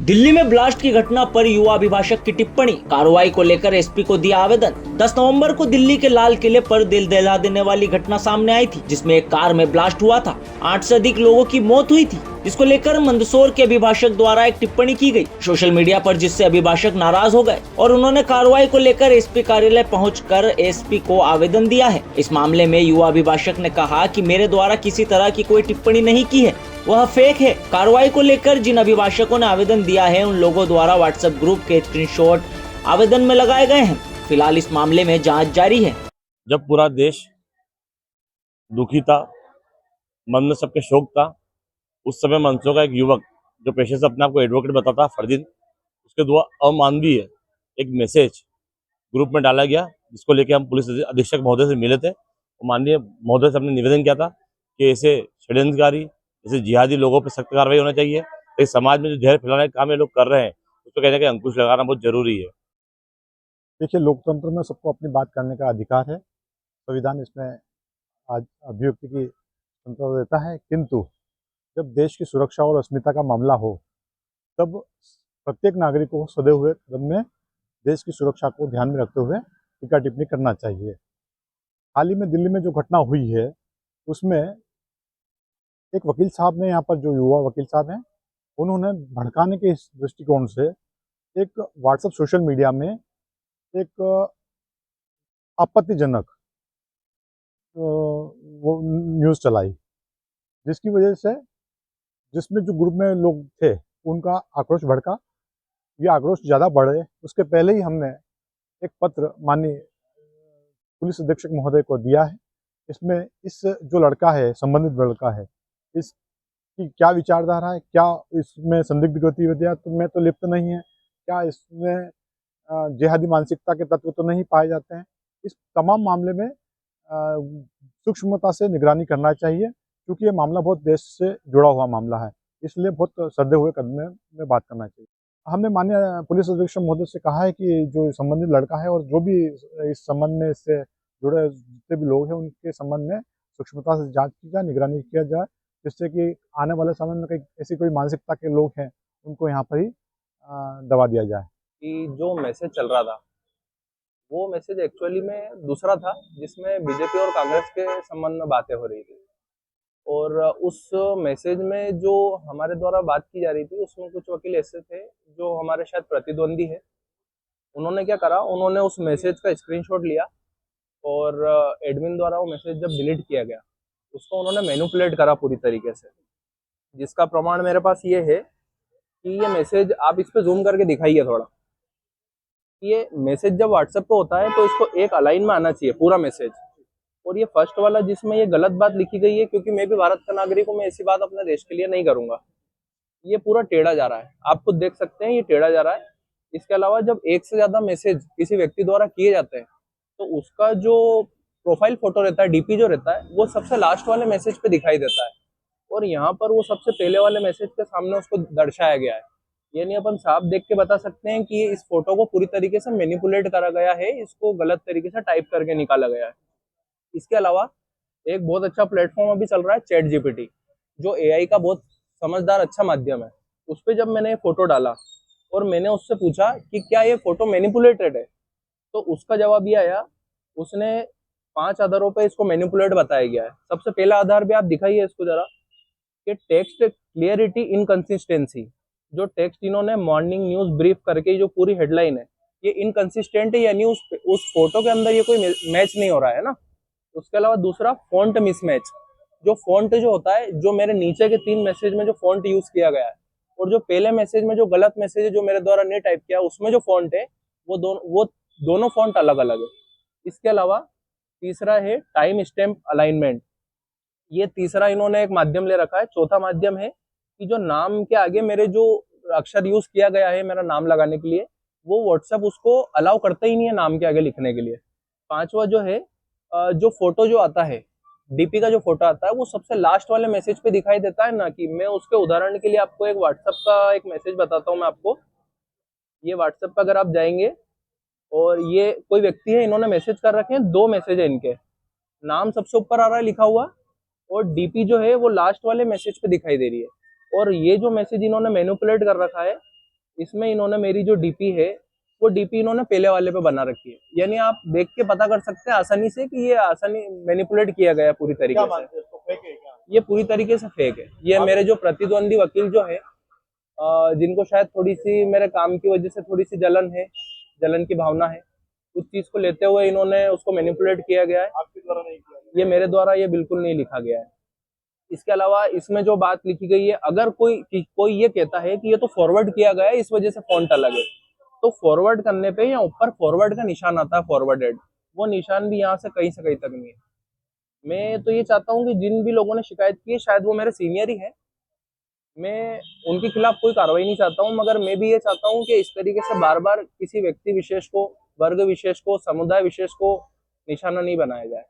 दिल्ली में ब्लास्ट की घटना पर युवा अभिभाषक की टिप्पणी, कार्रवाई को लेकर एसपी को दिया आवेदन। 10 नवंबर को दिल्ली के लाल किले पर दिल दहला देने वाली घटना सामने आई थी, जिसमें एक कार में ब्लास्ट हुआ था। 8 से अधिक लोगों की मौत हुई थी, जिसको लेकर मंदसौर के अभिभाषक द्वारा एक टिप्पणी की गई सोशल मीडिया पर, जिससे अभिभाषक नाराज हो गए और उन्होंने कार्रवाई को लेकर एसपी कार्यालय पहुंचकर एसपी को आवेदन दिया है। इस मामले में युवा अभिभाषक ने कहा कि मेरे द्वारा किसी तरह की कोई टिप्पणी नहीं की है, वह फेक है। कार्रवाई को लेकर जिन अभिभाषकों ने आवेदन दिया है, उन लोगों द्वारा व्हाट्सएप ग्रुप के स्क्रीनशॉट आवेदन में लगाए गए हैं। फिलहाल इस मामले में जांच जारी है। जब पूरा देश दुखी था, मन में सबके शोक था, उस समय मंदसौर का एक युवक जो पेशे से अपने आप को एडवोकेट बताता फरदीन, उसके द्वारा अमानवीय एक मैसेज ग्रुप में डाला गया, जिसको लेके हम पुलिस अधीक्षक महोदय से मिले थे। माननीय महोदय से हमने निवेदन किया था कि ऐसे षड्यंत्रकारी, ऐसे जिहादी लोगों पर सख्त कार्रवाई होना चाहिए। तो समाज में जो जहर फैलाने का काम ये लोग कर रहे हैं, उसको कहने का अंकुश लगाना बहुत जरूरी है। देखिए, लोकतंत्र में सबको अपनी बात करने का अधिकार है। संविधान इसमें आज अभिव्यक्ति की स्वतंत्रता देता है, किंतु जब देश की सुरक्षा और अस्मिता का मामला हो, तब प्रत्येक नागरिक को सदैव हुए कदम में देश की सुरक्षा को ध्यान में रखते हुए टीका टिप्पणी करना चाहिए। हाल ही में दिल्ली में जो घटना हुई है, उसमें एक वकील साहब ने, यहाँ पर जो युवा वकील साहब हैं, उन्होंने भड़काने के इस दृष्टिकोण से एक व्हाट्सएप सोशल मीडिया में एक आपत्तिजनक वो न्यूज़ चलाई, जिसकी वजह से जिसमें जो ग्रुप में लोग थे उनका आक्रोश भड़का। ये आक्रोश ज़्यादा बढ़े उसके पहले ही हमने एक पत्र माननीय पुलिस अधीक्षक महोदय को दिया है। इसमें इस जो लड़का है, संबंधित लड़का है, इसकी क्या विचारधारा है, क्या इसमें संदिग्ध गतिविधियाँ तो में तो लिप्त नहीं है, क्या इसमें जिहादी मानसिकता के तत्व तो नहीं पाए जाते हैं। इस तमाम मामले में सूक्ष्मता से निगरानी करना चाहिए, क्योंकि ये मामला बहुत देश से जुड़ा हुआ मामला है, इसलिए बहुत सधे हुए कदम में बात करना चाहिए। हमने माननीय पुलिस अधीक्षक महोदय से कहा है कि जो संबंधित लड़का है और जो भी इस संबंध में इससे जुड़े जितने भी लोग हैं, उनके संबंध में सूक्ष्मता से जांच की जाए, निगरानी किया जाए, जिससे कि आने वाले समय में कहीं ऐसी कोई मानसिकता के लोग हैं, उनको यहाँ पर ही दबा दिया जाए। कि जो मैसेज चल रहा था, वो मैसेज एक्चुअली में दूसरा था, जिसमें बीजेपी और कांग्रेस के संबंध में बातें हो रही थी। और उस मैसेज में जो हमारे द्वारा बात की जा रही थी, उसमें कुछ वकील ऐसे थे जो हमारे शायद प्रतिद्वंदी है। उन्होंने क्या करा, उन्होंने उस मैसेज का स्क्रीनशॉट लिया और एडमिन द्वारा वो मैसेज जब डिलीट किया गया, उसको उन्होंने मैनिपुलेट करा पूरी तरीके से, जिसका प्रमाण मेरे पास ये है कि ये मैसेज आप इस पे जूम करके दिखाइए थोड़ा। ये मैसेज जब व्हाट्सएप पे होता है तो इसको एक अलाइन में आना चाहिए पूरा मैसेज। और ये फर्स्ट वाला जिसमें ये गलत बात लिखी गई है, क्योंकि मैं भी भारत का नागरिक हूँ, मैं ऐसी बात अपने देश के लिए नहीं करूंगा। ये पूरा टेढ़ा जा रहा है, आप खुद देख सकते हैं, ये टेढ़ा जा रहा है। इसके अलावा जब एक से ज्यादा मैसेज किसी व्यक्ति द्वारा किए जाते हैं, तो उसका जो प्रोफाइल फोटो रहता है, डीपी जो रहता है, वो सबसे लास्ट वाले मैसेज पे दिखाई देता है। और यहाँ पर वो सबसे पहले वाले मैसेज के सामने उसको दर्शाया गया है। यानी अपन साफ देख के बता सकते हैं कि इस फोटो को पूरी तरीके से मैनिपुलेट करा गया है, इसको गलत तरीके से टाइप करके निकाला गया है। इसके अलावा एक बहुत अच्छा प्लेटफॉर्म अभी चल रहा है, चैट जीपीटी, जो एआई का बहुत समझदार अच्छा माध्यम है। उस पर जब मैंने फोटो डाला और मैंने उससे पूछा कि क्या ये फोटो मैनिपुलेटेड है, तो उसका जवाब ये आया, उसने 5 आधारों पे इसको मैनिपुलेट बताया गया है। सबसे पहला आधार भी आप दिखाइए इसको जरा, कि टेक्स्ट क्लियरिटी इनकंसिस्टेंसी। जो टेक्स्ट इन्होंने मॉर्निंग न्यूज ब्रीफ करके जो पूरी हेडलाइन है, ये इनकंसिस्टेंट है, यानी उस फोटो के अंदर ये कोई मैच नहीं हो रहा है ना। उसके अलावा दूसरा, फॉन्ट मिसमैच। जो फॉन्ट जो होता है, जो मेरे नीचे के 3 मैसेज में जो फॉन्ट यूज किया गया है, और जो पहले मैसेज में जो गलत मैसेज है जो मेरे द्वारा नहीं टाइप किया, उसमें जो फॉन्ट है, वो दोनों फॉन्ट अलग अलग है। इसके अलावा तीसरा है टाइम स्टैम्प अलाइनमेंट। ये तीसरा इन्होंने एक माध्यम ले रखा है। चौथा माध्यम है कि जो नाम के आगे मेरे जो अक्षर यूज किया गया है मेरा नाम लगाने के लिए, वो व्हाट्सएप उसको अलाउ करता ही नहीं है नाम के आगे लिखने के लिए। पांचवा जो है, जो फोटो जो आता है, डीपी का जो फोटो आता है, वो सबसे लास्ट वाले मैसेज पे दिखाई देता है ना। कि मैं उसके उदाहरण के लिए आपको एक व्हाट्सएप का एक मैसेज बताता हूँ मैं आपको। ये व्हाट्सएप पर अगर आप जाएंगे, और ये कोई व्यक्ति है, इन्होंने मैसेज कर रखे हैं, 2 मैसेज है इनके, नाम सबसे ऊपर आ रहा है लिखा हुआ, और डीपी जो है वो लास्ट वाले मैसेज पे दिखाई दे रही है। और ये जो मैसेज इन्होंने मैनिपुलेट कर रखा है, इसमें इन्होंने मेरी जो डीपी है वो डीपी इन्होंने पहले वाले पे बना रखी है। यानी आप देख के पता कर सकते हैं आसानी से कि ये आसानी मैनिपुलेट किया गया है पूरी तरीके से। ये पूरी तरीके से फेक है। ये मेरे जो प्रतिद्वंदी वकील जो है जिनको शायद थोड़ी सी मेरे काम की वजह से थोड़ी सी जलन की भावना है, उस चीज को लेते हुए इन्होंने उसको मैनिपुलेट किया गया है। आपके द्वारा नहीं किया गया? ये मेरे द्वारा ये बिल्कुल नहीं लिखा गया है। इसके अलावा इसमें जो बात लिखी गई है, अगर कोई ये कहता है कि ये तो फॉरवर्ड किया गया है इस वजह से फॉन्ट अलग है, तो फॉरवर्ड करने पे यहाँ ऊपर फॉरवर्ड का निशान आता है, फॉरवर्डेड, वो निशान भी यहाँ से कहीं तक नहीं है। मैं तो ये चाहता हूँ कि जिन भी लोगों ने शिकायत की है शायद वो मेरे सीनियर ही है, मैं उनके खिलाफ कोई कार्रवाई नहीं चाहता हूँ, मगर मैं भी ये चाहता हूँ कि इस तरीके से बार बार किसी व्यक्ति विशेष को, वर्ग विशेष को, समुदाय विशेष को निशाना नहीं बनाया जाए।